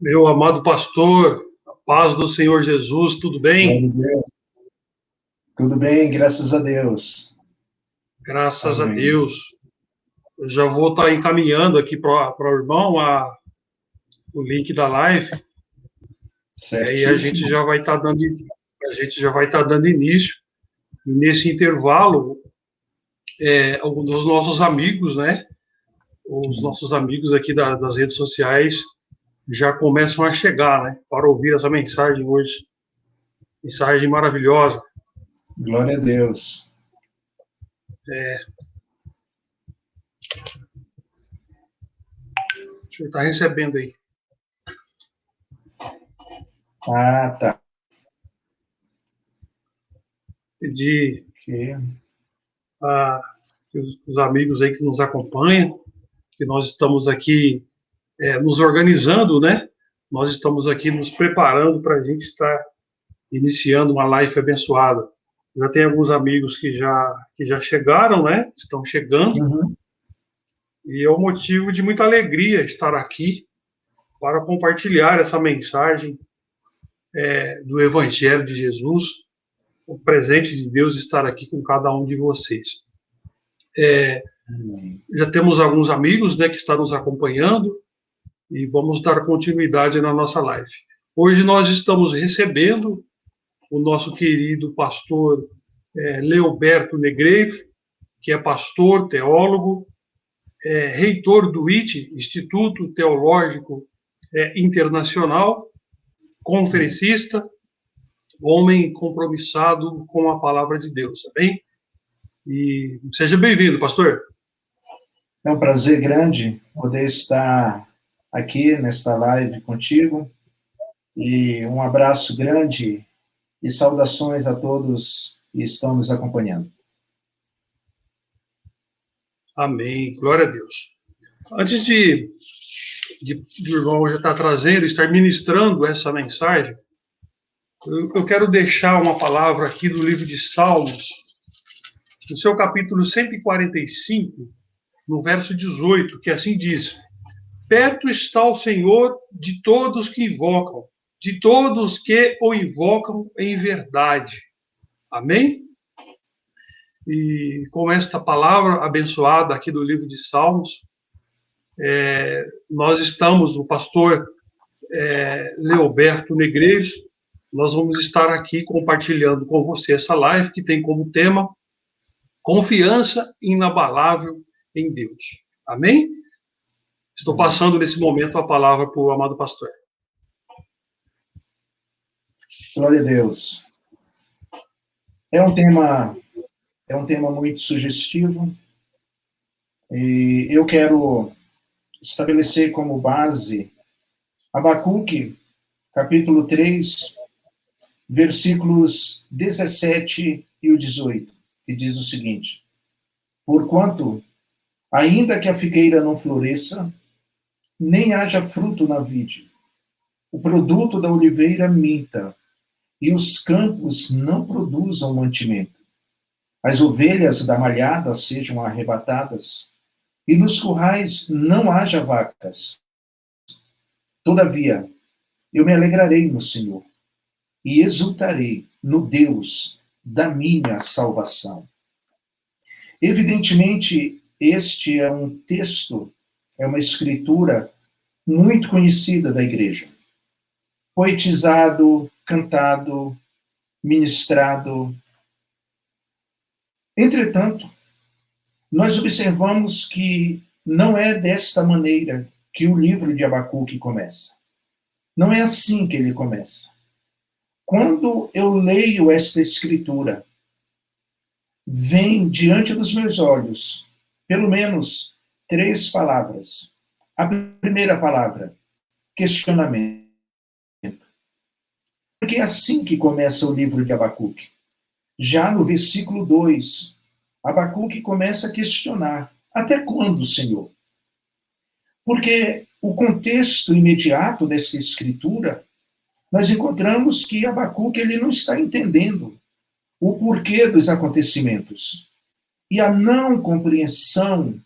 Meu amado pastor, a paz do Senhor Jesus, tudo bem? Tudo bem, graças a Deus. Graças a Amém. Deus. Eu já vou estar encaminhando aqui para o irmão o link da live. E aí a gente já vai estar dando início. E nesse intervalo, alguns dos nossos amigos, né? Os nossos amigos aqui das redes sociais já começam a chegar, né? Para ouvir essa mensagem hoje. Mensagem maravilhosa. Glória a Deus. O senhor está recebendo aí. Ah, tá. Pedir os amigos aí que nos acompanham, que nós estamos aqui nos organizando, né? Nós estamos aqui nos preparando para a gente estar iniciando uma live abençoada. Já tem alguns amigos que já chegaram, né? Estão chegando. Uhum. E é um motivo de muita alegria estar aqui para compartilhar essa mensagem do Evangelho de Jesus, o presente de Deus estar aqui com cada um de vocês. Já temos alguns amigos, né, que estão nos acompanhando e vamos dar continuidade na nossa live. Hoje nós estamos recebendo o nosso querido pastor Leoberto Negreiro, que é pastor, teólogo, reitor do ITE, Instituto Teológico Internacional, conferencista, homem compromissado com a palavra de Deus, tá bem? E seja bem-vindo, pastor. É um prazer grande poder estar aqui nesta live contigo. E um abraço grande e saudações a todos que estão nos acompanhando. Amém. Glória a Deus. Antes de o irmão já estar trazendo, estar ministrando essa mensagem, eu quero deixar uma palavra aqui do livro de Salmos, no seu capítulo 145, no verso 18, que assim diz: perto está o Senhor de todos que invocam, de todos que o invocam em verdade. Amém? E com esta palavra abençoada aqui do livro de Salmos, nós estamos, o pastor Leoberto Negreiros, nós vamos estar aqui compartilhando com você essa live que tem como tema confiança inabalável em Deus. Amém? Estou passando nesse momento a palavra para o amado pastor. Glória a Deus. É um tema muito sugestivo e eu quero estabelecer como base Abacuque, capítulo 3, versículos 17 e o 18, que diz o seguinte: porquanto, ainda que a figueira não floresça, nem haja fruto na vide, o produto da oliveira minta, e os campos não produzam mantimento, as ovelhas da malhada sejam arrebatadas, e nos currais não haja vacas. Todavia, eu me alegrarei no Senhor, e exultarei no Deus da minha salvação. Evidentemente, este é um texto, é uma escritura muito conhecida da igreja. Poetizado, cantado, ministrado. Entretanto, nós observamos que não é desta maneira que o livro de Abacuque começa. Não é assim que ele começa. Quando eu leio esta escritura, vem diante dos meus olhos, pelo menos 3 palavras. A primeira palavra, questionamento. Porque é assim que começa o livro de Abacuque. Já no versículo 2, Abacuque começa a questionar: até quando, Senhor? Porque o contexto imediato dessa escritura, nós encontramos que Abacuque ele não está entendendo o porquê dos acontecimentos. E a não compreensão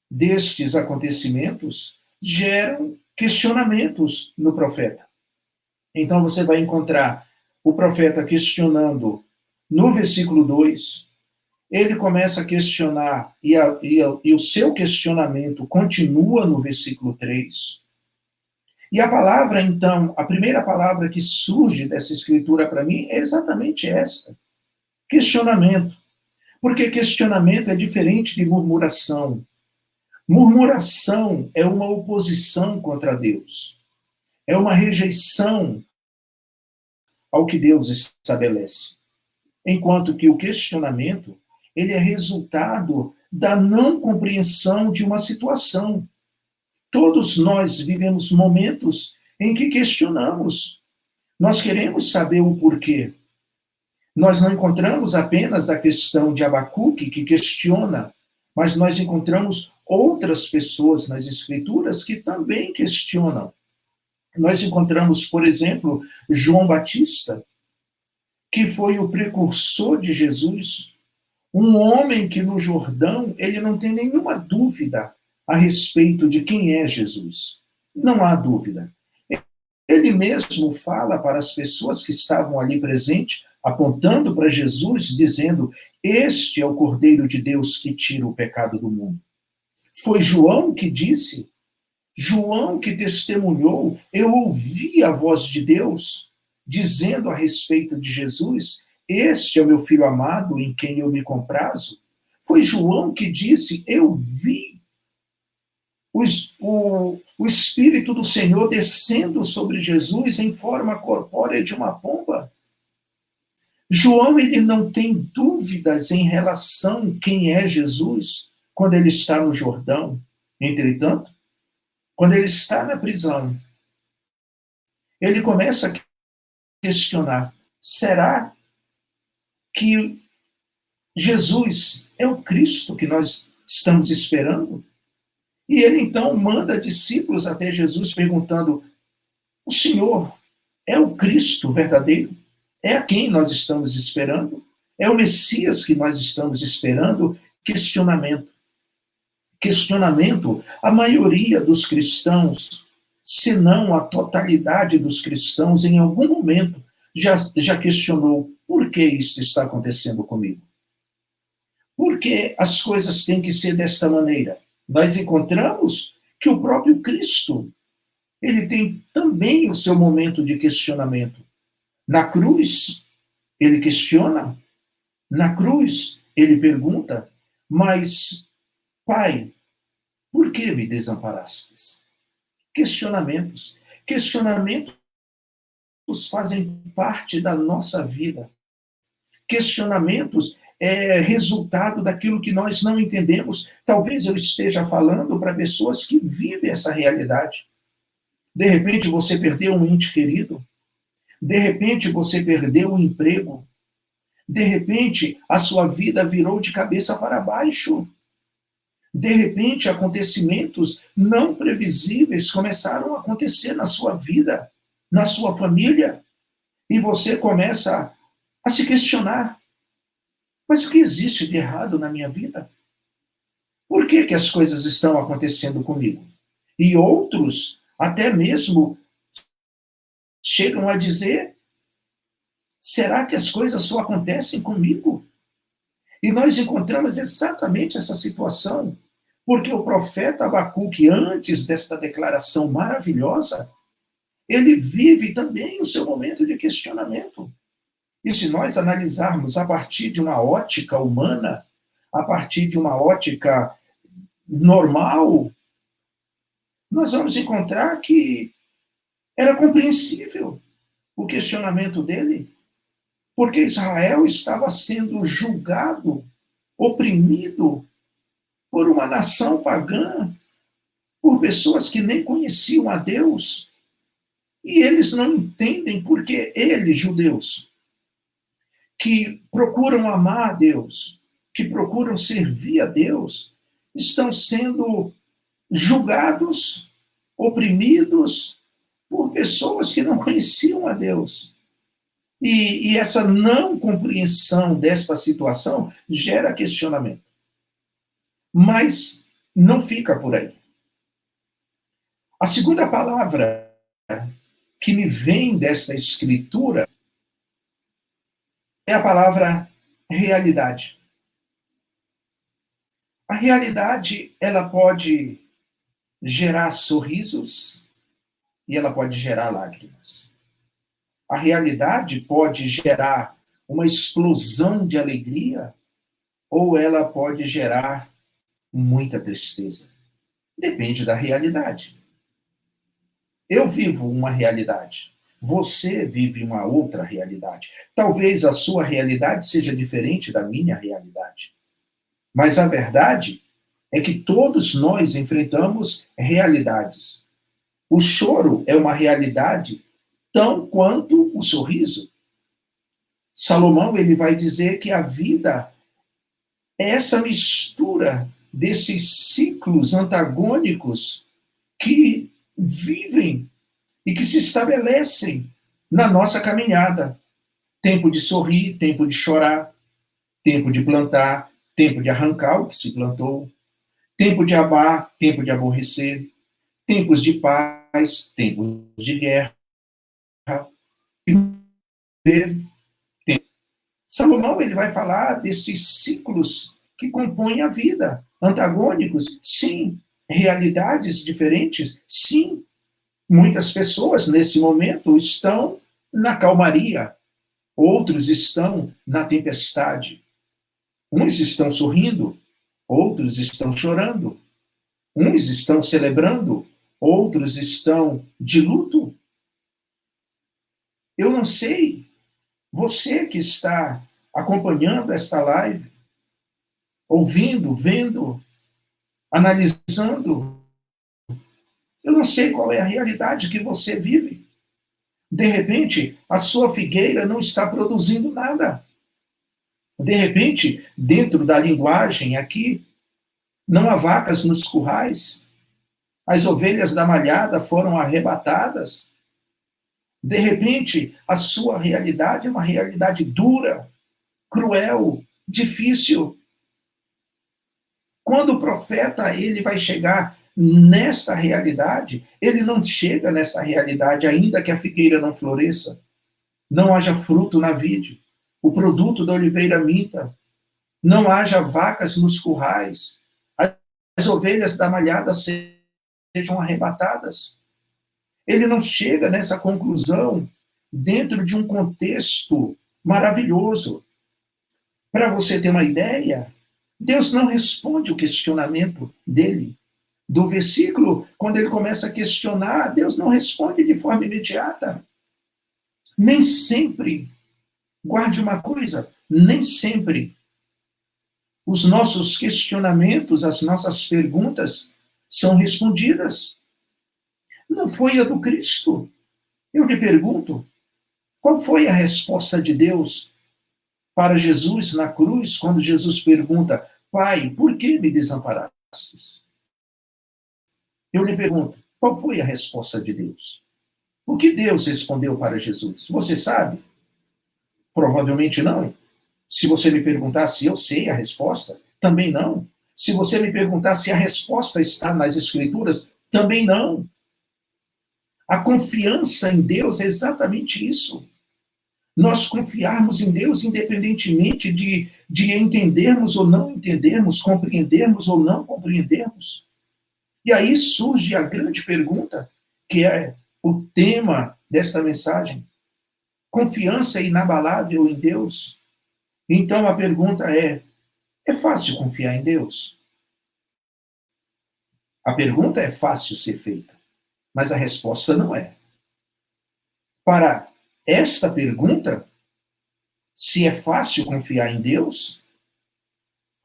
destes acontecimentos geram questionamentos no profeta. Então você vai encontrar o profeta questionando no versículo 2, ele começa a questionar, e o seu questionamento continua no versículo 3. E a palavra, então, a primeira palavra que surge dessa escritura para mim é exatamente esta: questionamento. Porque questionamento é diferente de murmuração. Murmuração é uma oposição contra Deus. É uma rejeição ao que Deus estabelece. Enquanto que o questionamento, ele é resultado da não compreensão de uma situação. Todos nós vivemos momentos em que questionamos. Nós queremos saber o porquê. Nós não encontramos apenas a questão de Abacuque, que questiona, mas nós encontramos outras pessoas nas Escrituras que também questionam. Nós encontramos, por exemplo, João Batista, que foi o precursor de Jesus, um homem que no Jordão, ele não tem nenhuma dúvida a respeito de quem é Jesus. Não há dúvida. Ele mesmo fala para as pessoas que estavam ali presentes, apontando para Jesus, dizendo: este é o Cordeiro de Deus que tira o pecado do mundo. Foi João que disse, João que testemunhou: eu ouvi a voz de Deus dizendo a respeito de Jesus: este é o meu filho amado em quem eu me comprazo. Foi João que disse: eu vi o Espírito do Senhor descendo sobre Jesus em forma corpórea de uma pomba. João, ele não tem dúvidas em relação a quem é Jesus quando ele está no Jordão. Entretanto, quando ele está na prisão, ele começa a questionar: será que Jesus é o Cristo que nós estamos esperando? E ele então manda discípulos até Jesus perguntando: o Senhor é o Cristo verdadeiro? É a quem nós estamos esperando? É o Messias que nós estamos esperando? Questionamento. Questionamento, a maioria dos cristãos, se não a totalidade dos cristãos, em algum momento já questionou: por que isso está acontecendo comigo? Por que as coisas têm que ser desta maneira? Nós encontramos que o próprio Cristo, ele tem também o seu momento de questionamento. Na cruz, ele questiona. Na cruz, ele pergunta: mas, Pai, por que me desamparastes? Questionamentos. Questionamentos fazem parte da nossa vida. Questionamentos é resultado daquilo que nós não entendemos. Talvez eu esteja falando para pessoas que vivem essa realidade. De repente você perdeu um ente querido. De repente você perdeu um emprego. De repente a sua vida virou de cabeça para baixo. De repente acontecimentos não previsíveis começaram a acontecer na sua vida, na sua família. E você começa a se questionar: mas o que existe de errado na minha vida? Por que as coisas estão acontecendo comigo? E outros até mesmo chegam a dizer: será que as coisas só acontecem comigo? E nós encontramos exatamente essa situação, porque o profeta Abacuque, antes desta declaração maravilhosa, ele vive também o seu momento de questionamento. E se nós analisarmos a partir de uma ótica humana, a partir de uma ótica normal, nós vamos encontrar que era compreensível o questionamento dele, porque Israel estava sendo julgado, oprimido por uma nação pagã, por pessoas que nem conheciam a Deus, e eles não entendem porque eles, judeus, que procuram amar a Deus, que procuram servir a Deus, estão sendo julgados, oprimidos por pessoas que não conheciam a Deus. E essa não compreensão desta situação gera questionamento. Mas não fica por aí. A segunda palavra que me vem desta escritura é a palavra realidade. A realidade, ela pode gerar sorrisos e ela pode gerar lágrimas. A realidade pode gerar uma explosão de alegria ou ela pode gerar muita tristeza. Depende da realidade. Eu vivo uma realidade. Você vive uma outra realidade. Talvez a sua realidade seja diferente da minha realidade. Mas a verdade é que todos nós enfrentamos realidades. O choro é uma realidade tão quanto o sorriso. Salomão, ele vai dizer que a vida é essa mistura desses ciclos antagônicos que vivem e que se estabelecem na nossa caminhada. Tempo de sorrir, tempo de chorar, tempo de plantar, tempo de arrancar o que se plantou, tempo de amar, tempo de aborrecer, tempos de paz, tempos de guerra. Salomão, ele vai falar desses ciclos que compõem a vida, antagônicos, sim, realidades diferentes, sim. Muitas pessoas, nesse momento, estão na calmaria, outros estão na tempestade. Uns estão sorrindo, outros estão chorando. Uns estão celebrando, outros estão de luto. Eu não sei, você que está acompanhando esta live, ouvindo, vendo, analisando, eu não sei qual é a realidade que você vive. De repente, a sua figueira não está produzindo nada. De repente, dentro da linguagem aqui, não há vacas nos currais. As ovelhas da malhada foram arrebatadas. De repente, a sua realidade é uma realidade dura, cruel, difícil. Quando o profeta ele vai chegar nesta realidade, ele não chega nessa realidade ainda que a figueira não floresça, não haja fruto na vide, o produto da oliveira minta, não haja vacas nos currais, as ovelhas da malhada sejam arrebatadas. Ele não chega nessa conclusão dentro de um contexto maravilhoso. Para você ter uma ideia, Deus não responde o questionamento dele. Do versículo, quando ele começa a questionar, Deus não responde de forma imediata. Nem sempre, guarde uma coisa, nem sempre os nossos questionamentos, as nossas perguntas são respondidas. Não foi a do Cristo. Eu lhe pergunto, qual foi a resposta de Deus para Jesus na cruz, quando Jesus pergunta, Pai, por que me desamparastes? Eu lhe pergunto, qual foi a resposta de Deus? O que Deus respondeu para Jesus? Você sabe? Provavelmente não. Se você me perguntar se eu sei a resposta, também não. Se você me perguntar se a resposta está nas Escrituras, também não. A confiança em Deus é exatamente isso. Nós confiarmos em Deus independentemente de entendermos ou não entendermos, compreendermos ou não compreendermos. E aí surge a grande pergunta, que é o tema desta mensagem. Confiança inabalável em Deus? Então a pergunta é fácil confiar em Deus? A pergunta é fácil ser feita, mas a resposta não é. Para esta pergunta, se é fácil confiar em Deus,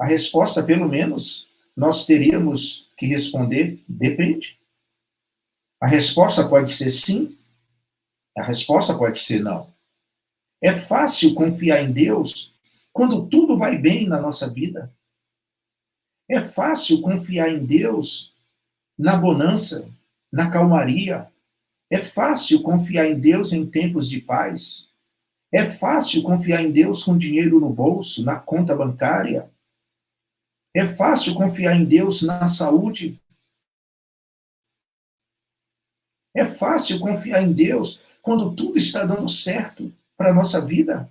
a resposta, pelo menos, nós teríamos que responder, depende. A resposta pode ser sim, a resposta pode ser não. É fácil confiar em Deus quando tudo vai bem na nossa vida. É fácil confiar em Deus na bonança, na calmaria. É fácil confiar em Deus em tempos de paz. É fácil confiar em Deus com dinheiro no bolso, na conta bancária. É fácil confiar em Deus na saúde. É fácil confiar em Deus quando tudo está dando certo para a nossa vida.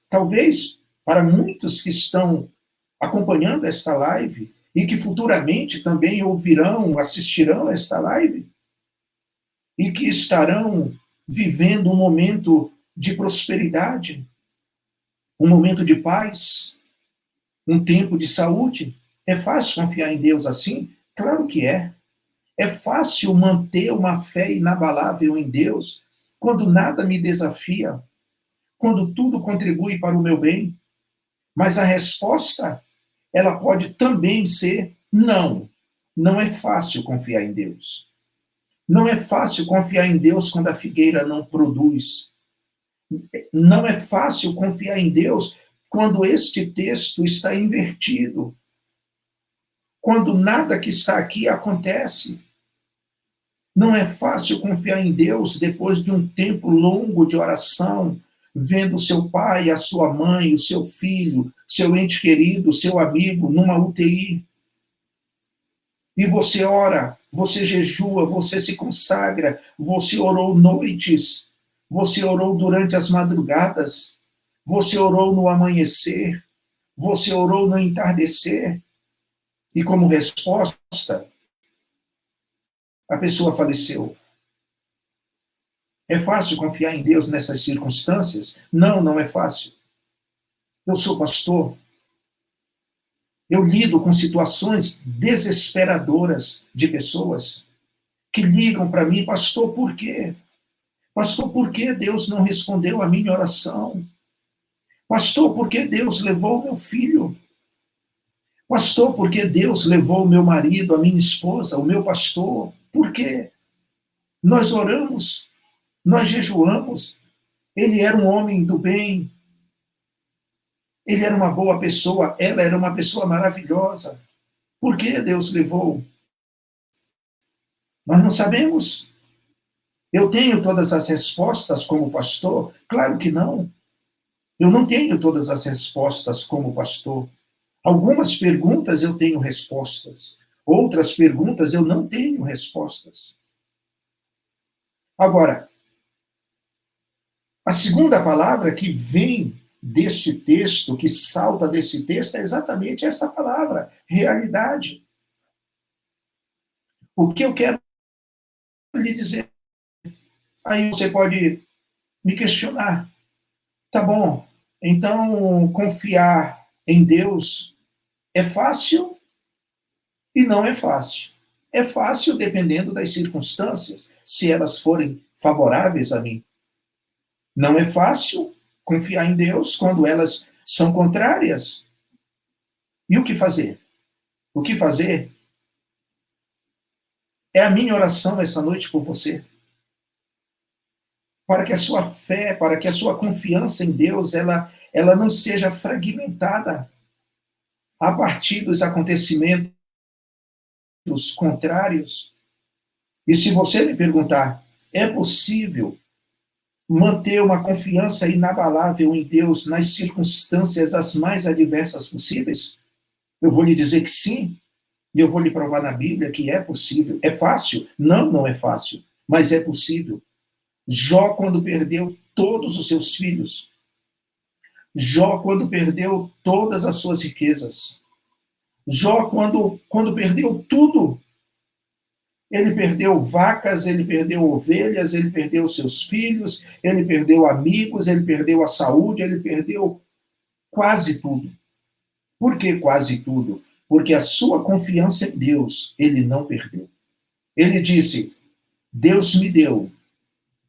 Talvez para muitos que estão acompanhando esta live e que futuramente também ouvirão, assistirão esta live e que estarão vivendo um momento de prosperidade, um momento de paz, um tempo de saúde. É fácil confiar em Deus assim? Claro que é. É fácil manter uma fé inabalável em Deus quando nada me desafia, quando tudo contribui para o meu bem. Mas a resposta, ela pode também ser não. Não é fácil confiar em Deus. Não é fácil confiar em Deus quando a figueira não produz. Não é fácil confiar em Deus quando este texto está invertido. Quando nada que está aqui acontece. Não é fácil confiar em Deus depois de um tempo longo de oração, vendo o seu pai, a sua mãe, o seu filho, seu ente querido, seu amigo numa UTI. E você ora, você jejua, você se consagra, você orou noites, você orou durante as madrugadas, você orou no amanhecer, você orou no entardecer. E como resposta, a pessoa faleceu. É fácil confiar em Deus nessas circunstâncias? Não, não é fácil. Eu sou pastor. Eu lido com situações desesperadoras de pessoas que ligam para mim, pastor, por quê? Pastor, por que Deus não respondeu a minha oração? Pastor, por que Deus levou meu filho? Pastor, por que Deus levou o meu marido, a minha esposa, o meu pastor? Por quê? Nós oramos, nós jejuamos. Ele era um homem do bem. Ele era uma boa pessoa, ela era uma pessoa maravilhosa. Por que Deus levou? Nós não sabemos. Eu tenho todas as respostas como pastor? Claro que não. Eu não tenho todas as respostas como pastor. Algumas perguntas eu tenho respostas. Outras perguntas eu não tenho respostas. Agora, a segunda palavra que vem deste texto, que salta desse texto, é exatamente essa palavra, realidade. O que eu quero lhe dizer? Aí você pode me questionar. Tá bom, então confiar em Deus é fácil e não é fácil. É fácil dependendo das circunstâncias, se elas forem favoráveis a mim. Não é fácil confiar em Deus quando elas são contrárias. E o que fazer? O que fazer é a minha oração essa noite por você. Para que a sua fé, para que a sua confiança em Deus, ela não seja fragmentada a partir dos acontecimentos contrários. E se você me perguntar, é possível manter uma confiança inabalável em Deus nas circunstâncias as mais adversas possíveis? Eu vou lhe dizer que sim, e eu vou lhe provar na Bíblia que é possível. É fácil? Não, não é fácil, mas é possível. Jó, quando perdeu todos os seus filhos, Jó, quando perdeu todas as suas riquezas, Jó, quando perdeu tudo, ele perdeu vacas, ele perdeu ovelhas, ele perdeu seus filhos, ele perdeu amigos, ele perdeu a saúde, ele perdeu quase tudo. Por que quase tudo? Porque a sua confiança em Deus, ele não perdeu. Ele disse, Deus me deu,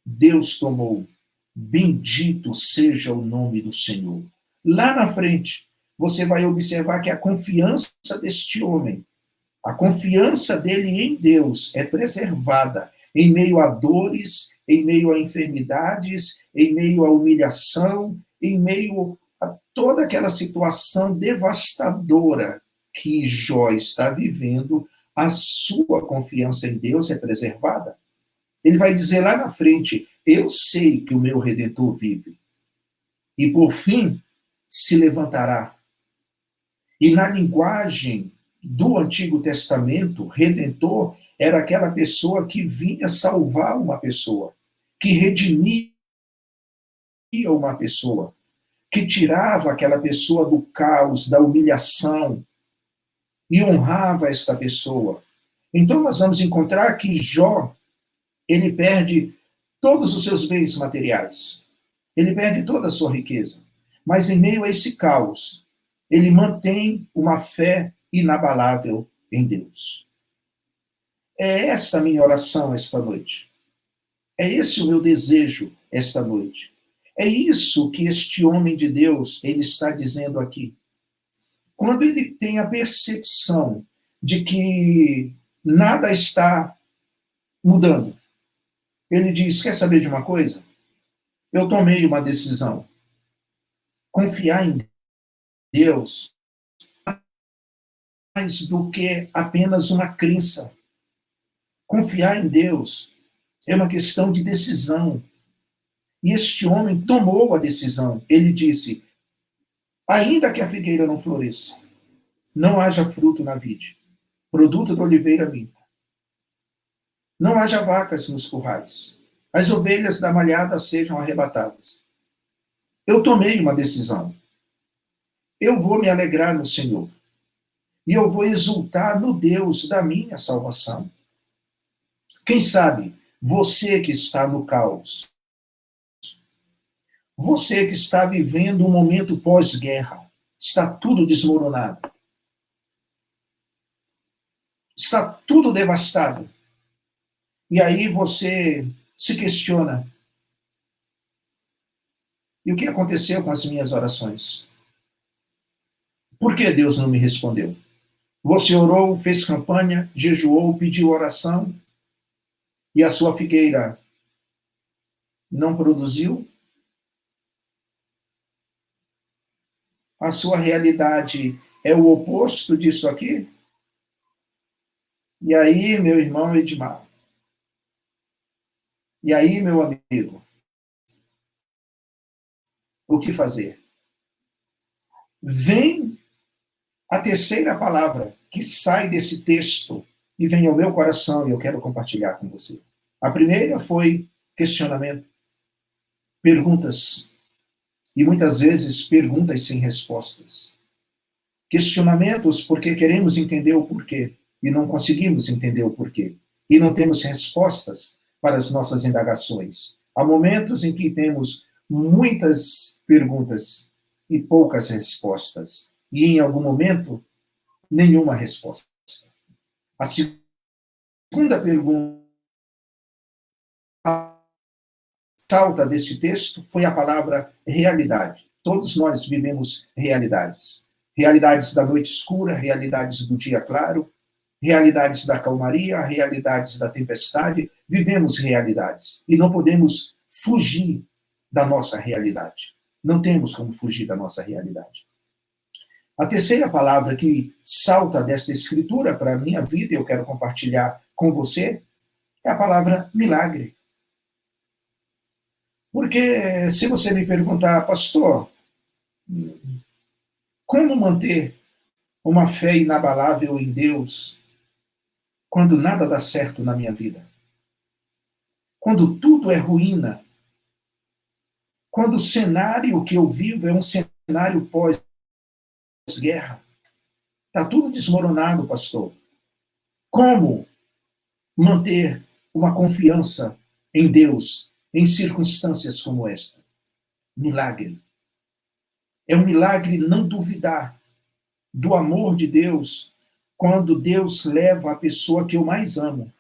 Deus tomou, bendito seja o nome do Senhor. Lá na frente, você vai observar que a confiança deste homem, a confiança dele em Deus é preservada em meio a dores, em meio a enfermidades, em meio à humilhação, em meio a toda aquela situação devastadora que Jó está vivendo, a sua confiança em Deus é preservada. Ele vai dizer lá na frente, eu sei que o meu Redentor vive. E por fim, se levantará. E na linguagem do Antigo Testamento, Redentor era aquela pessoa que vinha salvar uma pessoa, que redimia uma pessoa, que tirava aquela pessoa do caos, da humilhação, e honrava esta pessoa. Então nós vamos encontrar que Jó, ele perde todos os seus bens materiais, ele perde toda a sua riqueza, mas em meio a esse caos, ele mantém uma fé inabalável em Deus. É essa a minha oração esta noite. É esse o meu desejo esta noite. É isso que este homem de Deus, ele está dizendo aqui. Quando ele tem a percepção de que nada está mudando, ele diz, quer saber de uma coisa? Eu tomei uma decisão. Confiar em Deus mais do que apenas uma crença. Confiar em Deus é uma questão de decisão. E este homem tomou a decisão. Ele disse, ainda que a figueira não floresça, não haja fruto na vide, produto da oliveira minta, não haja vacas nos currais, as ovelhas da malhada sejam arrebatadas. Eu tomei uma decisão. Eu vou me alegrar no Senhor. E eu vou exultar no Deus da minha salvação. Quem sabe, você que está no caos, você que está vivendo um momento pós-guerra, está tudo desmoronado, está tudo devastado. E aí você se questiona, e o que aconteceu com as minhas orações? Por que Deus não me respondeu? Você orou, fez campanha, jejuou, pediu oração, e a sua figueira não produziu? A sua realidade é o oposto disso aqui? E aí, meu irmão Edmar? E aí, meu amigo? O que fazer? Vem a terceira palavra que sai desse texto e vem ao meu coração e eu quero compartilhar com você. A primeira foi questionamento, perguntas, e muitas vezes perguntas sem respostas. Questionamentos porque queremos entender o porquê e não conseguimos entender o porquê. E não temos respostas para as nossas indagações. Há momentos em que temos muitas perguntas e poucas respostas. E em algum momento, nenhuma resposta. A segunda pergunta salta deste texto foi a palavra realidade. Todos nós vivemos realidades. Realidades da noite escura, realidades do dia claro, realidades da calmaria, realidades da tempestade. Vivemos realidades e não podemos fugir da nossa realidade. Não temos como fugir da nossa realidade. A terceira palavra que salta desta escritura para a minha vida, eu quero compartilhar com você, é a palavra milagre. Porque se você me perguntar, pastor, como manter uma fé inabalável em Deus quando nada dá certo na minha vida? Quando tudo é ruína? Quando o cenário que eu vivo é um cenário pós-guerra? Está tudo desmoronado, pastor. Como manter uma confiança em Deus em circunstâncias como esta? Milagre. É um milagre não duvidar do amor de Deus quando Deus leva a pessoa que eu mais amo.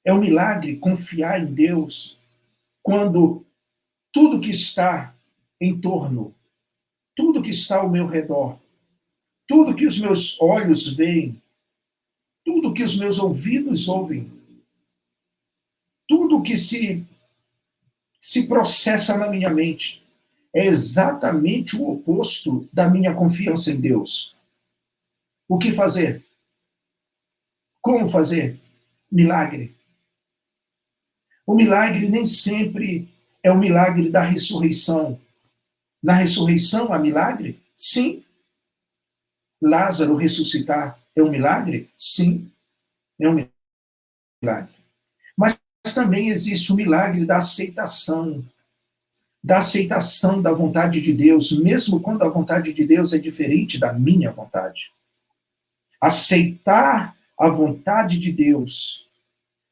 É um milagre confiar em Deus quando tudo que está em torno, tudo que está ao meu redor, tudo que os meus olhos veem, tudo que os meus ouvidos ouvem, tudo que se processa na minha mente, é exatamente o oposto da minha confiança em Deus. O que fazer? Como fazer? Milagre. O milagre nem sempre é o milagre da ressurreição. Na ressurreição há milagre? Sim. Lázaro ressuscitar é um milagre? Sim, é um milagre. Mas também existe o milagre da aceitação da vontade de Deus, mesmo quando a vontade de Deus é diferente da minha vontade. Aceitar a vontade de Deus,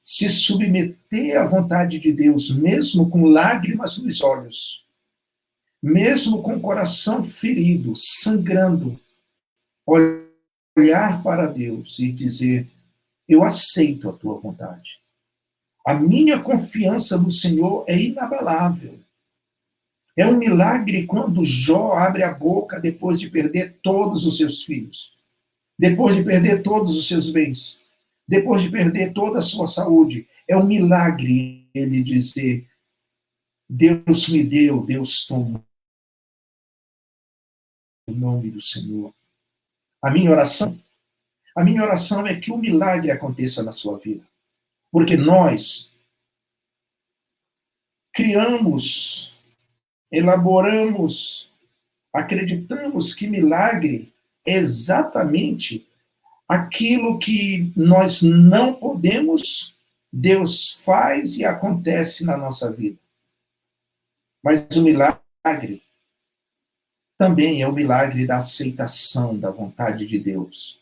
se submeter à vontade de Deus, mesmo com lágrimas nos olhos, mesmo com o coração ferido, sangrando, olhar para Deus e dizer: eu aceito a tua vontade. A minha confiança no Senhor é inabalável. É um milagre quando Jó abre a boca depois de perder todos os seus filhos, depois de perder todos os seus bens, depois de perder toda a sua saúde. É um milagre ele dizer: Deus me deu, Deus tomou. Em nome do Senhor. A minha oração é que o milagre aconteça na sua vida. Porque nós criamos, elaboramos, acreditamos que milagre é exatamente aquilo que nós não podemos, Deus faz e acontece na nossa vida. Mas o milagre também é o milagre da aceitação da vontade de Deus.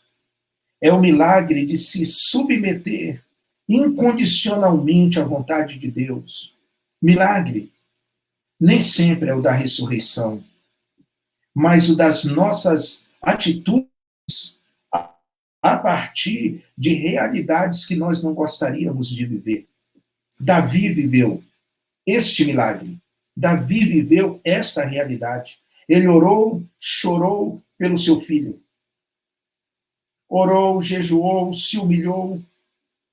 É o milagre de se submeter incondicionalmente à vontade de Deus. Milagre nem sempre é o da ressurreição, mas o das nossas atitudes a partir de realidades que nós não gostaríamos de viver. Davi viveu este milagre. Davi viveu esta realidade. Ele orou, chorou pelo seu filho. Orou, jejuou, se humilhou.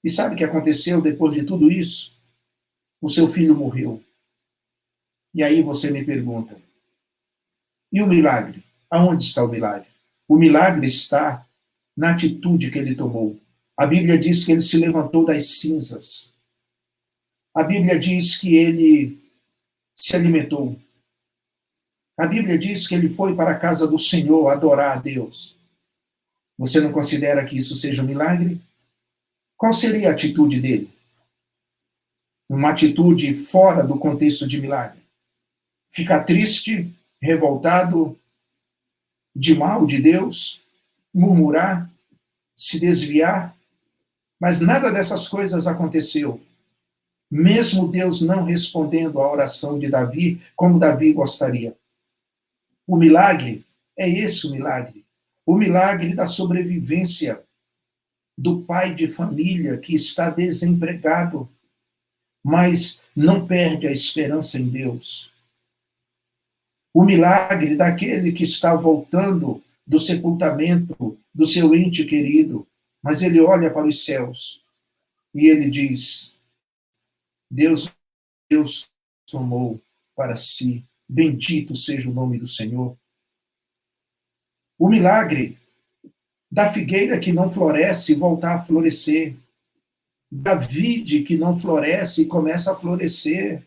E sabe o que aconteceu depois de tudo isso? O seu filho morreu. E aí você me pergunta: e o milagre? Aonde está o milagre? O milagre está na atitude que ele tomou. A Bíblia diz que ele se levantou das cinzas. A Bíblia diz que ele se alimentou. A Bíblia diz que ele foi para a casa do Senhor adorar a Deus. Você não considera que isso seja um milagre? Qual seria a atitude dele? Uma atitude fora do contexto de milagre? Ficar triste, revoltado, de mal de Deus, murmurar, se desviar? Mas nada dessas coisas aconteceu. Mesmo Deus não respondendo à oração de Davi como Davi gostaria. O milagre é esse o milagre. O milagre da sobrevivência do pai de família que está desempregado, mas não perde a esperança em Deus. O milagre daquele que está voltando do sepultamento do seu ente querido, mas ele olha para os céus e ele diz: Deus tomou para si, bendito seja o nome do Senhor. O milagre da figueira que não floresce voltar a florescer, da vide que não floresce e começa a florescer,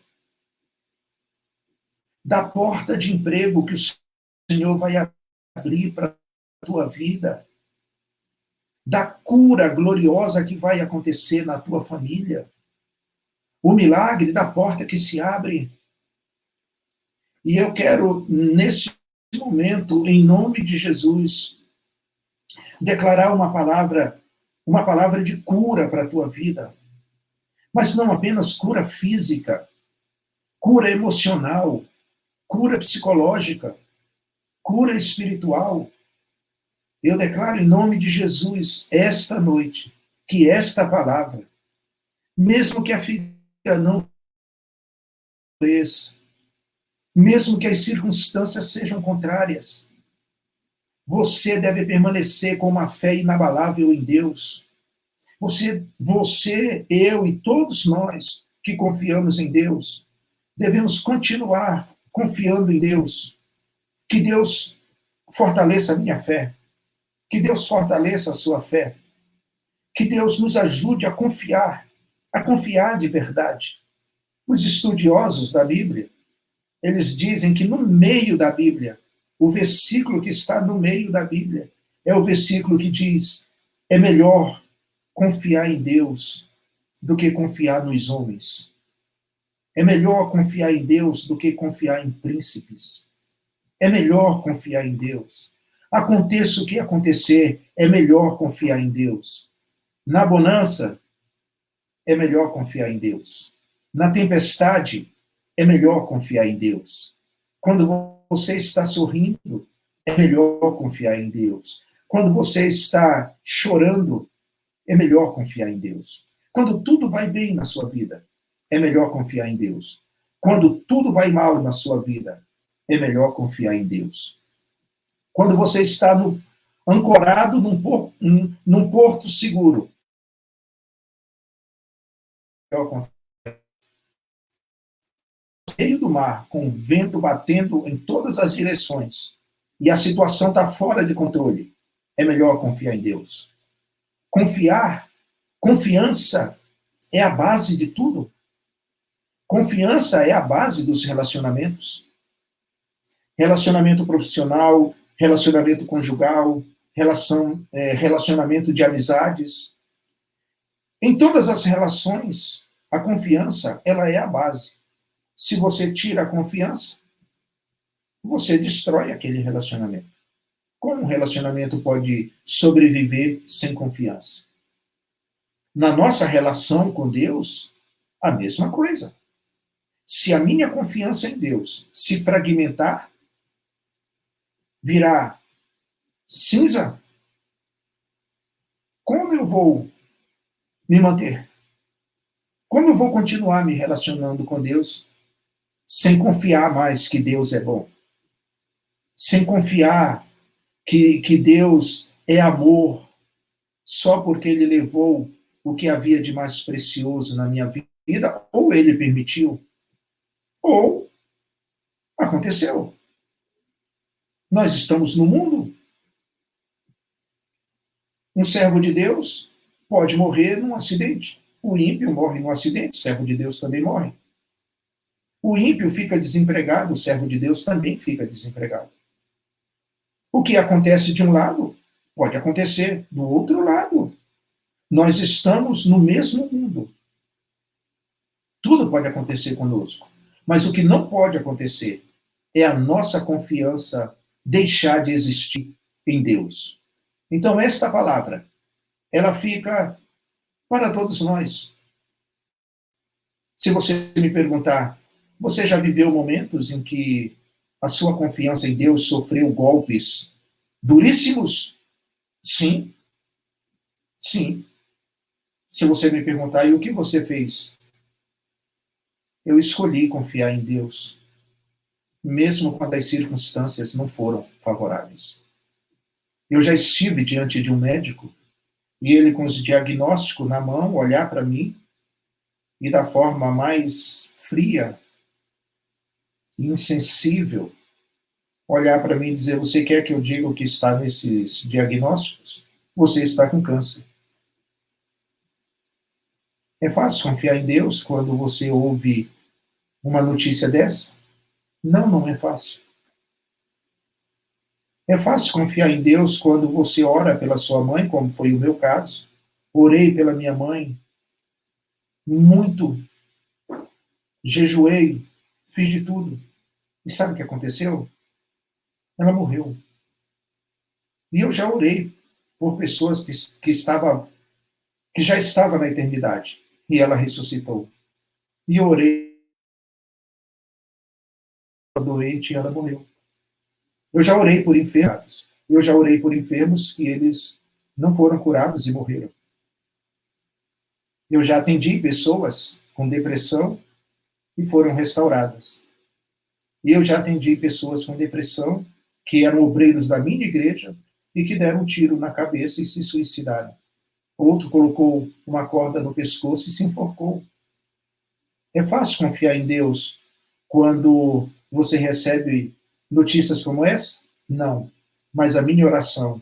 da porta de emprego que o Senhor vai abrir para a tua vida, da cura gloriosa que vai acontecer na tua família, o milagre da porta que se abre. E eu quero, nesse momento, em nome de Jesus, declarar uma palavra de cura para a tua vida. Mas não apenas cura física, cura emocional, cura psicológica, cura espiritual. Eu declaro em nome de Jesus, esta noite, que esta palavra, mesmo que a figueira não floresça, mesmo que as circunstâncias sejam contrárias, você deve permanecer com uma fé inabalável em Deus. Você, eu e todos nós que confiamos em Deus, devemos continuar confiando em Deus. Que Deus fortaleça a minha fé. Que Deus fortaleça a sua fé. Que Deus nos ajude a confiar de verdade. Os estudiosos da Bíblia, eles dizem que no meio da Bíblia, o versículo que está no meio da Bíblia, É o versículo que diz: é melhor confiar em Deus do que confiar nos homens. É melhor confiar em Deus do que confiar em príncipes. É melhor confiar em Deus. Aconteça o que acontecer, é melhor confiar em Deus. Na bonança, é melhor confiar em Deus. Na tempestade, é melhor confiar em Deus. Quando você está sorrindo, é melhor confiar em Deus. Quando você está chorando, é melhor confiar em Deus. Quando tudo vai bem na sua vida, é melhor confiar em Deus. Quando tudo vai mal na sua vida, é melhor confiar em Deus. Quando você está ancorado num porto seguro, é melhor confiar no meio do mar, com o vento batendo em todas as direções, e a situação está fora de controle, é melhor confiar em Deus. Confiança é a base de tudo. Confiança é a base dos relacionamentos. Relacionamento profissional, relacionamento conjugal, relacionamento de amizades. Em todas as relações, a confiança, ela é a base. Se você tira a confiança, você destrói aquele relacionamento. Como um relacionamento pode sobreviver sem confiança? Na nossa relação com Deus, a mesma coisa. Se a minha confiança em Deus se fragmentar, virar cinza, como eu vou me manter? Como eu vou continuar me relacionando com Deus sem confiar mais que Deus é bom? Sem confiar que Deus é amor só porque Ele levou o que havia de mais precioso na minha vida, ou Ele permitiu, ou aconteceu. Nós estamos no mundo. Um servo de Deus pode morrer num acidente. O ímpio morre num acidente, o servo de Deus também morre. O ímpio fica desempregado, o servo de Deus também fica desempregado. O que acontece de um lado, pode acontecer do outro lado. Nós estamos no mesmo mundo. Tudo pode acontecer conosco. Mas o que não pode acontecer é a nossa confiança deixar de existir em Deus. Então, esta palavra, ela fica para todos nós. Se você me perguntar, você já viveu momentos em que a sua confiança em Deus sofreu golpes duríssimos? Sim. Sim. Se você me perguntar, e o que você fez? Eu escolhi confiar em Deus, mesmo quando as circunstâncias não foram favoráveis. Eu já estive diante de um médico e ele, com os diagnósticos na mão, olhar para mim e da forma mais fria e insensível, olhar para mim e dizer: você quer que eu diga o que está nesses diagnósticos? Você está com câncer. É fácil confiar em Deus quando você ouve uma notícia dessa? Não, não é fácil. É fácil confiar em Deus quando você ora pela sua mãe, como foi o meu caso. Orei pela minha mãe muito, jejuei, fiz de tudo. E sabe o que aconteceu? Ela morreu. E eu já orei por pessoas que já estavam na eternidade. E ela ressuscitou. E eu orei doente e ela morreu. Eu já orei por enfermos. Eu já orei por enfermos que eles não foram curados e morreram. Eu já atendi pessoas com depressão e foram restauradas. E eu já atendi pessoas com depressão que eram obreiros da minha igreja e que deram um tiro na cabeça e se suicidaram. Outro colocou uma corda no pescoço e se enforcou. É fácil confiar em Deus quando você recebe notícias como essa? Não. Mas a minha oração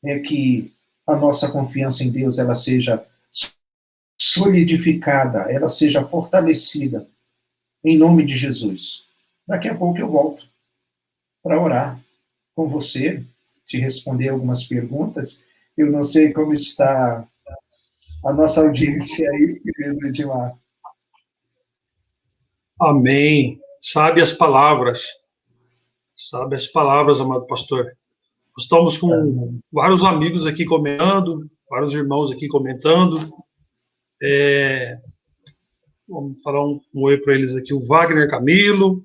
é que a nossa confiança em Deus ela seja solidificada, ela seja fortalecida em nome de Jesus. Daqui a pouco eu volto para orar com você te responder algumas perguntas. Eu não sei como está a nossa audiência aí, querido Edmar. Amém. Sabe as palavras. Sabe as palavras, amado pastor. Estamos com vários amigos aqui comentando, vários irmãos aqui comentando. Vamos falar um oi para eles aqui. O Wagner Camilo,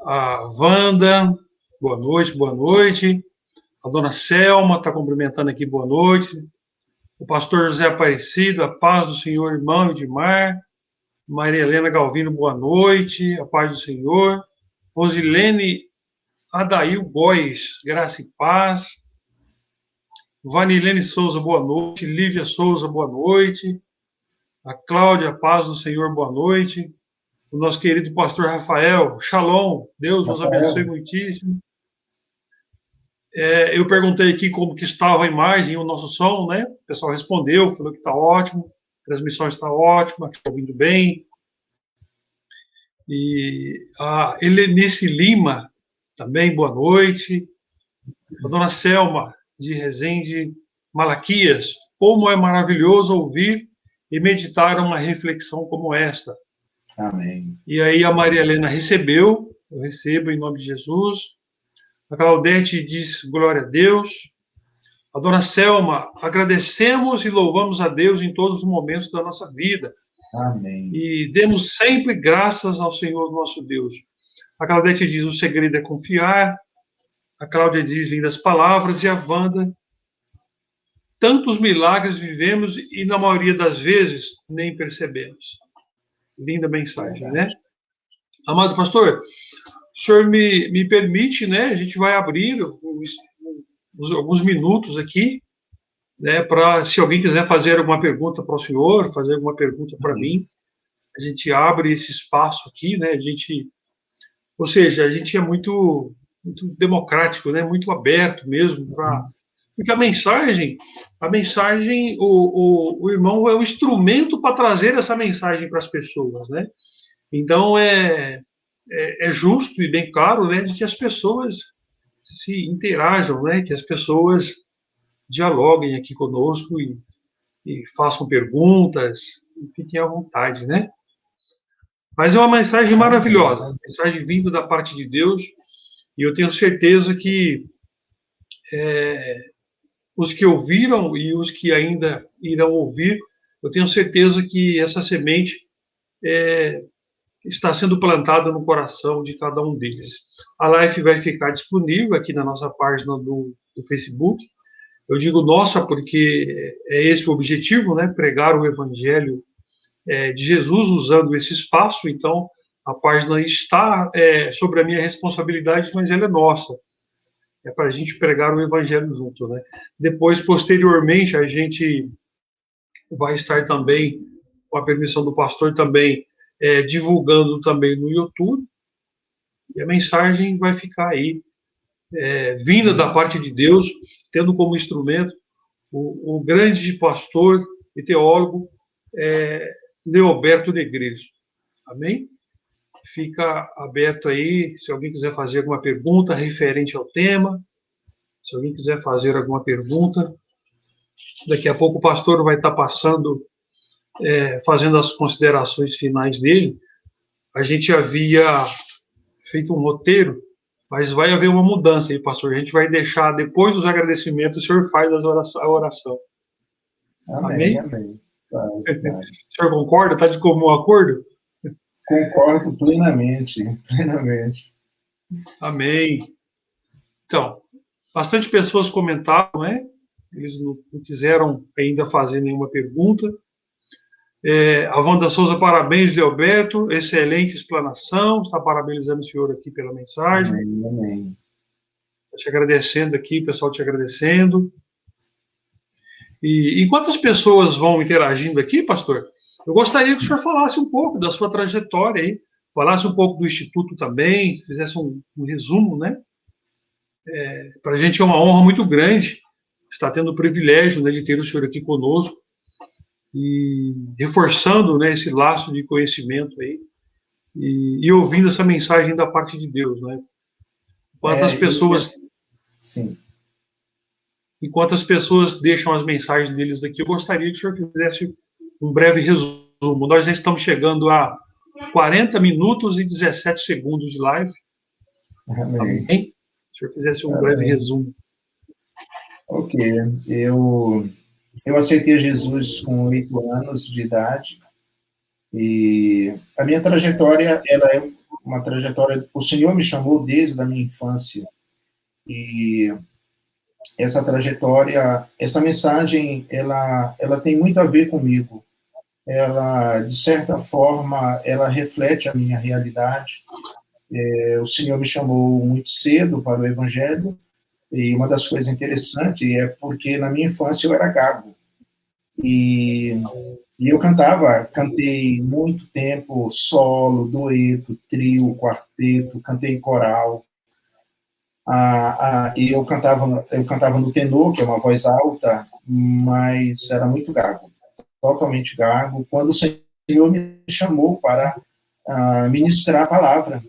a Wanda, boa noite, boa noite. A dona Selma está cumprimentando aqui, boa noite. O pastor José Aparecido, a paz do Senhor, irmão Edmar. Maria Helena Galvino, boa noite, a paz do Senhor. Rosilene Adail Góes, graça e paz. Vanilene Souza, boa noite. Lívia Souza, boa noite. A Cláudia, paz do Senhor, boa noite. O nosso querido pastor Rafael, shalom, Deus nos abençoe muitíssimo. Eu perguntei aqui como que estava a imagem e o nosso som, né? O pessoal respondeu, falou que está ótimo, a transmissão está ótima, que está ouvindo bem. E a Helenice Lima, também, boa noite. A dona Selma, de Resende Malaquias, como é maravilhoso ouvir e meditar uma reflexão como esta. Amém. E aí a Maria Helena recebeu, eu recebo em nome de Jesus. A Claudete diz, glória a Deus. A dona Selma, agradecemos e louvamos a Deus em todos os momentos da nossa vida. Amém. E demos sempre graças ao Senhor nosso Deus. A Claudete diz, o segredo é confiar. A Cláudia diz, lindas palavras. E a Wanda, tantos milagres vivemos e na maioria das vezes nem percebemos. Linda mensagem, né? Amado pastor, o senhor me permite, né? A gente vai abrir alguns minutos aqui, né? Para, se alguém quiser fazer alguma pergunta para o senhor, fazer alguma pergunta para mim, a gente abre esse espaço aqui, né? Ou seja, a gente é muito democrático, né? Muito aberto mesmo para, porque a mensagem, o irmão é um instrumento para trazer essa mensagem para as pessoas, né? Então é justo e bem claro, né, de que as pessoas se interajam, né, que as pessoas dialoguem aqui conosco e façam perguntas, e fiquem à vontade, né? Mas é uma mensagem maravilhosa, uma mensagem vinda da parte de Deus, e eu tenho certeza que os que ouviram e os que ainda irão ouvir, eu tenho certeza que essa semente está sendo plantada no coração de cada um deles. A live vai ficar disponível aqui na nossa página do Facebook. Eu digo nossa porque é esse o objetivo, né? Pregar o Evangelho de Jesus usando esse espaço. Então, a página está sobre a minha responsabilidade, mas ela é nossa. É para a gente pregar o Evangelho junto, né? Depois, posteriormente, a gente vai estar também, com a permissão do pastor, também divulgando também no YouTube, e a mensagem vai ficar aí, vinda da parte de Deus, tendo como instrumento o grande pastor e teólogo Leoberto Negreiros. Amém? Fica aberto aí, se alguém quiser fazer alguma pergunta referente ao tema, se alguém quiser fazer alguma pergunta, daqui a pouco o pastor vai estar passando, fazendo as considerações finais dele. A gente havia feito um roteiro, mas vai haver uma mudança aí, pastor. A gente vai deixar, depois dos agradecimentos, o senhor faz a oração. Amém? Amém. Claro, claro. O senhor concorda? Está de comum acordo? Concordo plenamente, plenamente. Amém. Então, bastante pessoas comentaram, né? Eles não quiseram ainda fazer nenhuma pergunta. A Wanda Souza, parabéns, Leoberto, excelente explanação, está parabenizando o senhor aqui pela mensagem. Amém, amém. Te agradecendo aqui, o pessoal te agradecendo. E enquanto as pessoas vão interagindo aqui, pastor, eu gostaria que o senhor falasse um pouco da sua trajetória aí, falasse um pouco do Instituto também, fizesse um resumo, né? Para a gente é uma honra muito grande estar tendo o privilégio, né, de ter o senhor aqui conosco e reforçando, né, esse laço de conhecimento aí e ouvindo essa mensagem da parte de Deus, né? Quantas pessoas... Sim. Enquanto as pessoas deixam as mensagens deles aqui, eu gostaria que o senhor fizesse um breve resumo. Nós já estamos chegando a 40 minutos e 17 segundos de live. Amém. Amém? Se o senhor fizesse um breve resumo. Ok. Eu aceitei Jesus com 8 anos de idade. E a minha trajetória, ela é uma trajetória... O Senhor me chamou desde a minha infância. E essa trajetória, essa mensagem, ela tem muito a ver comigo. Ela, de certa forma, ela reflete a minha realidade. O Senhor me chamou muito cedo para o Evangelho, e uma das coisas interessantes é porque na minha infância eu era gago. E eu cantei muito tempo solo, dueto, trio, quarteto, cantei em coral. E eu cantava no tenor, que é uma voz alta, mas era muito gago, totalmente gago. Quando o Senhor me chamou para ministrar a palavra,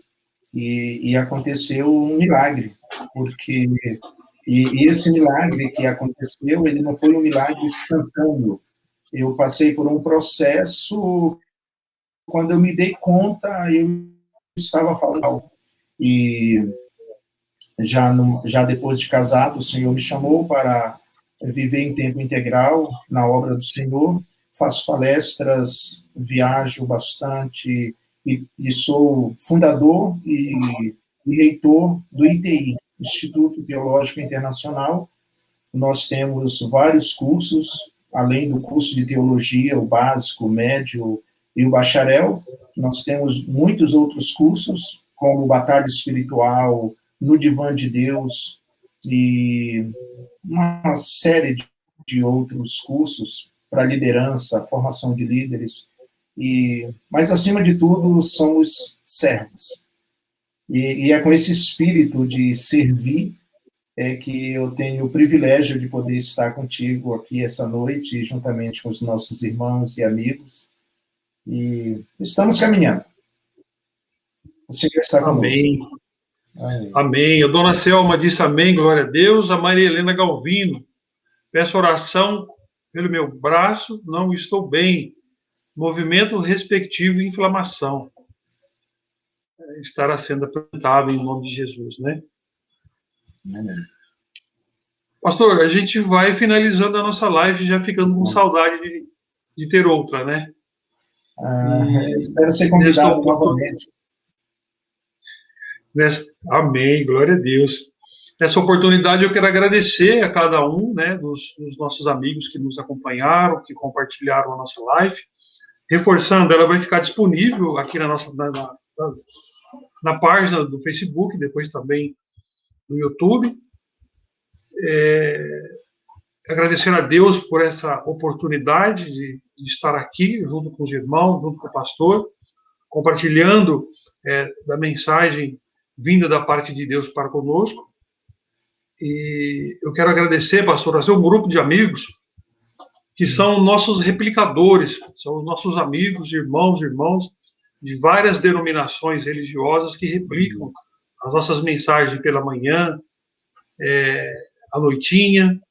e aconteceu um milagre, porque e esse milagre que aconteceu, ele não foi um milagre instantâneo. Eu passei por um processo, quando eu me dei conta, eu estava falando. E já depois de casado, o Senhor me chamou para viver em tempo integral na obra do Senhor. Faço palestras, viajo bastante e sou fundador e reitor do ITI, Instituto Teológico Internacional. Nós temos vários cursos, além do curso de teologia, o básico, o médio e o bacharel. Nós temos muitos outros cursos, como Batalha Espiritual, No Divã de Deus, e uma série de outros cursos para liderança, formação de líderes. Mas, acima de tudo, somos servos. E é com esse espírito de servir que eu tenho o privilégio de poder estar contigo aqui essa noite, juntamente com os nossos irmãos e amigos. E estamos caminhando. O Senhor está conosco. Amém. Amém. A dona Selma disse amém, glória a Deus. A Maria Helena Galvino, peço oração pelo meu braço, não estou bem. Movimento respectivo e inflamação. Estará sendo apresentado em nome de Jesus, né? Amém. Pastor, a gente vai finalizando a nossa live, já ficando com saudade de ter outra, né? Espero ser convidado novamente. Amém, glória a Deus. Nessa oportunidade eu quero agradecer a cada um, né, dos nossos amigos que nos acompanharam, que compartilharam a nossa live. Reforçando, ela vai ficar disponível aqui na página do Facebook, depois também no YouTube. Agradecer a Deus por essa oportunidade de estar aqui, junto com os irmãos, junto com o pastor, compartilhando da mensagem vinda da parte de Deus para conosco. E eu quero agradecer, pastor, a seu grupo de amigos, que são nossos replicadores, são os nossos amigos, irmãos de várias denominações religiosas que replicam as nossas mensagens pela manhã, à noitinha.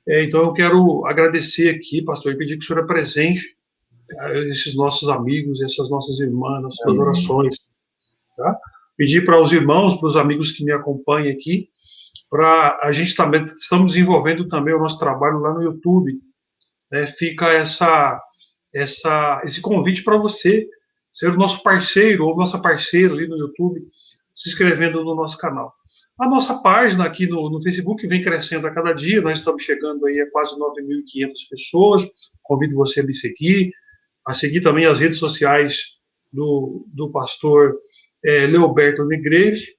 Então eu quero agradecer aqui, pastor, e pedir que o senhor apresente esses nossos amigos, essas nossas irmãs, nas suas orações. Tá? Pedir para os irmãos, para os amigos que me acompanham aqui, para a gente também, estamos desenvolvendo também o nosso trabalho lá no YouTube. Fica esse convite para você ser o nosso parceiro ou nossa parceira ali no YouTube, se inscrevendo no nosso canal. A nossa página aqui no Facebook vem crescendo a cada dia, nós estamos chegando aí a quase 9.500 pessoas. Convido você a me seguir, a seguir também as redes sociais do pastor Leoberto Negreiros,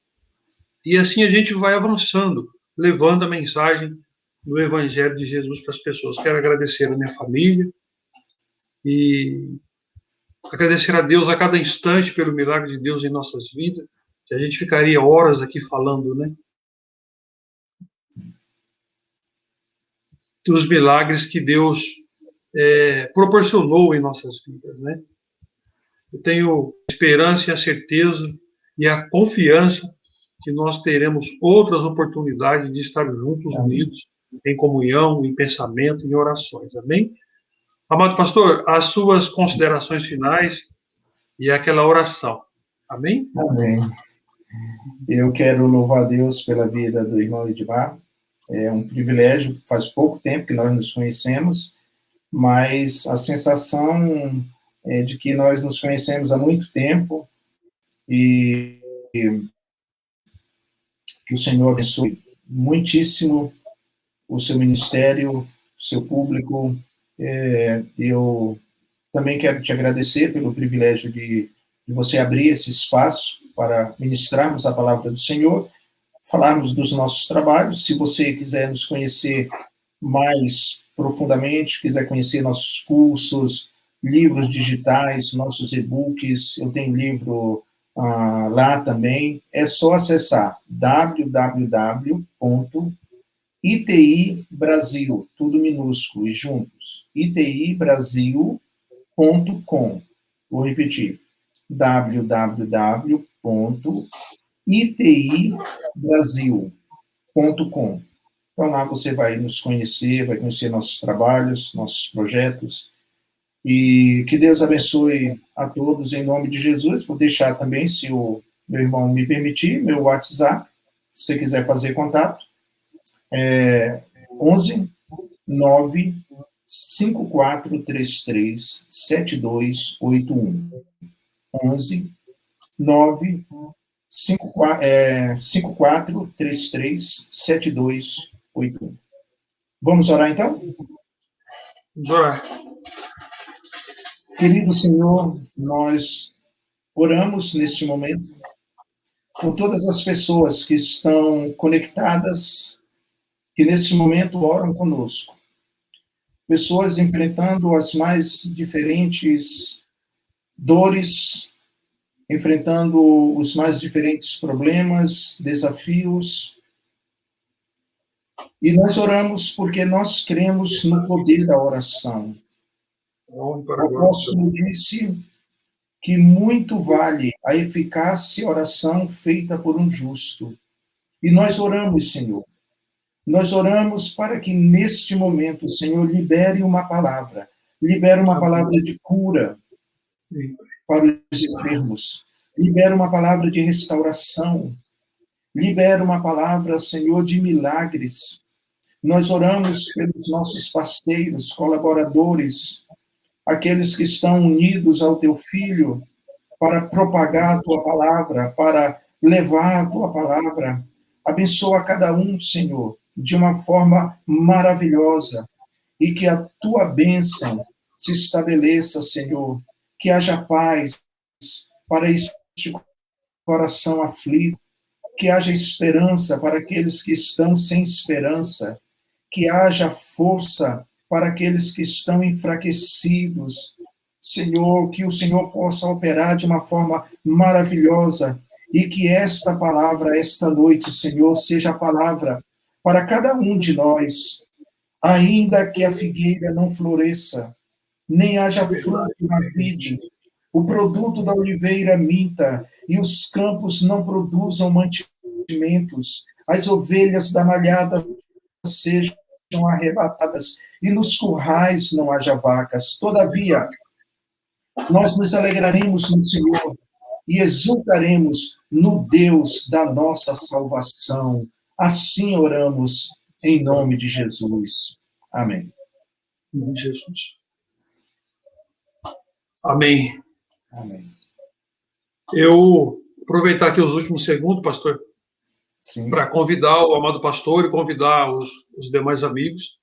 e assim a gente vai avançando, levando a mensagem do Evangelho de Jesus para as pessoas. Quero agradecer a minha família e agradecer a Deus a cada instante pelo milagre de Deus em nossas vidas, que a gente ficaria horas aqui falando, né? Dos milagres que Deus proporcionou em nossas vidas, né? Eu tenho a esperança e a certeza e a confiança que nós teremos outras oportunidades de estar juntos, unidos, em comunhão, em pensamento, em orações. Amém? Amado pastor, as suas considerações finais e aquela oração. Amém? Amém. Eu quero louvar a Deus pela vida do irmão Edmar. É um privilégio, faz pouco tempo que nós nos conhecemos, mas a sensação é de que nós nos conhecemos há muito tempo e que o Senhor abençoe muitíssimo o seu ministério, o seu público. Eu também quero te agradecer pelo privilégio de você abrir esse espaço para ministrarmos a palavra do Senhor, falarmos dos nossos trabalhos. Se você quiser nos conhecer mais profundamente, quiser conhecer nossos cursos, livros digitais, nossos e-books, eu tenho livro lá também, é só acessar www.itibrasil, tudo minúsculo e juntos, itibrasil.com. Vou repetir, www.itibrasil.com. Então, lá você vai nos conhecer, vai conhecer nossos trabalhos, nossos projetos, e que Deus abençoe a todos em nome de Jesus. Vou deixar também, se o meu irmão me permitir, meu WhatsApp, se você quiser fazer contato, 11 9 5433 7281. 11 9 5433 7281. Vamos orar, então? Vamos orar. Querido Senhor, nós oramos neste momento por todas as pessoas que estão conectadas, que neste momento oram conosco. Pessoas enfrentando as mais diferentes dores, enfrentando os mais diferentes problemas, desafios. E nós oramos porque nós cremos no poder da oração. O apóstolo disse que muito vale a eficaz oração feita por um justo. E nós oramos, Senhor. Nós oramos para que neste momento o Senhor libere uma palavra de cura para os enfermos, libera uma palavra de restauração, libera uma palavra, Senhor, de milagres. Nós oramos pelos nossos parceiros, colaboradores, aqueles que estão unidos ao Teu Filho para propagar a Tua palavra, para levar a Tua palavra. Abençoa cada um, Senhor, de uma forma maravilhosa, e que a Tua bênção se estabeleça, Senhor, que haja paz para este coração aflito, que haja esperança para aqueles que estão sem esperança, que haja força para aqueles que estão enfraquecidos. Senhor, que o Senhor possa operar de uma forma maravilhosa e que esta palavra, esta noite, Senhor, seja a palavra para cada um de nós, ainda que a figueira não floresça, nem haja fruto na vide, o produto da oliveira minta e os campos não produzam mantimentos, as ovelhas da malhada sejam arrebatadas e nos currais não haja vacas. Todavia, nós nos alegraremos no Senhor e exultaremos no Deus da nossa salvação. Assim oramos em nome de Jesus. Amém. Em nome de Jesus. Amém. Amém. Eu aproveitar aqui os últimos segundos, pastor, para convidar o amado pastor e convidar os demais amigos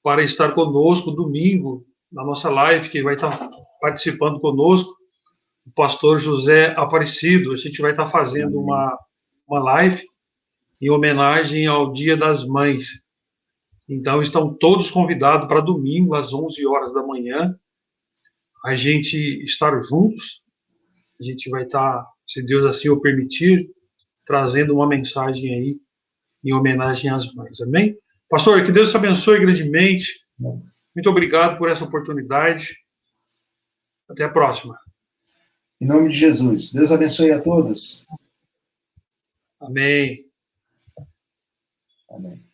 para estar conosco domingo, na nossa live, que vai estar participando conosco, o pastor José Aparecido. A gente vai estar fazendo uma live em homenagem ao Dia das Mães. Então, estão todos convidados para domingo, às 11 horas da manhã, a gente estar juntos. A gente vai estar, se Deus assim o permitir, trazendo uma mensagem aí em homenagem às mães. Amém? Pastor, que Deus te abençoe grandemente. Muito obrigado por essa oportunidade. Até a próxima. Em nome de Jesus. Deus abençoe a todos. Amém. Amém.